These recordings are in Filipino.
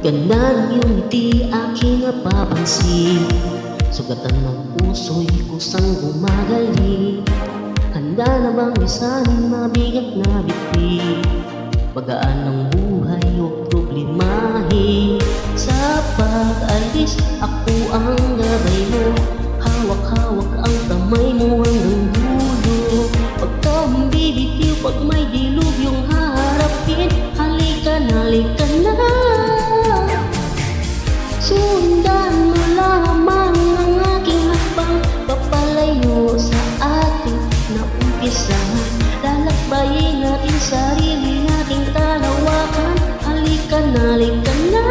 Ganda ng iyong ngiti aking napapansin, sugatan ng puso'y kusang gumagali. Handa na bang lisanin mabigat na bitbit? Pagaan ng buhay o problemahin. Sa pag-alis ako ang gabay mo, hawak-hawak ang kamay mo hanggang dulo. Pagka bibitiw, pag may dilubyong haharapin, halika na, halika na. Sundan mo lamang ang aking hakbang, papalayo sa ating naumpisahan. Lalakbayin natin sarili nating talawakan, halika na, halika na.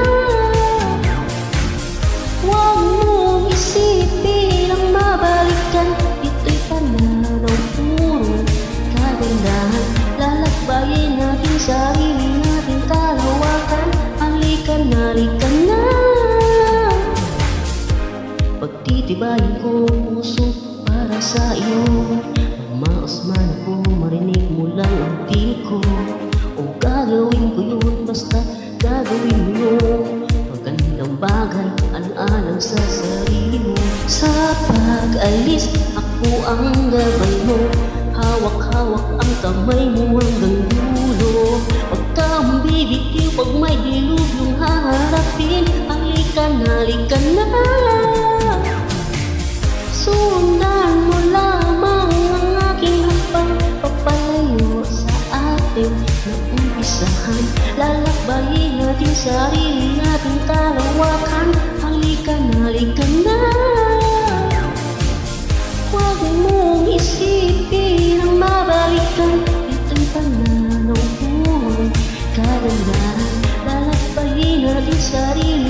Huwag mong isipin ang mabalikan, ito'y pananaw puro kagandahan. Lalakbayin natin sarili nating talawakan, halika na, halika na. Pagtitibayin ko puso para sa iyo, umaos man ako marinig mo lang ang tinig ko. O gagawin ko yun, basta gagawin mo yun. Magandang bagay, alang-alang sa sarili mo. Sa pag-alis, ako ang gabay mo, hawak-hawak ang kamay mo hanggang dulo. Pagka bibitiw, pag may dilubyong haharapin, halika na, halika na. Sundan mo lamang ang aking hakbang, papalayo sa ating naumpisahan. Lalakbayin natin sarili nating talawakan, halika na, halika na. Huwag mong isipin ang mabalikan, ito'y pananaw puro kagandahan. Lalakbayin natin sarili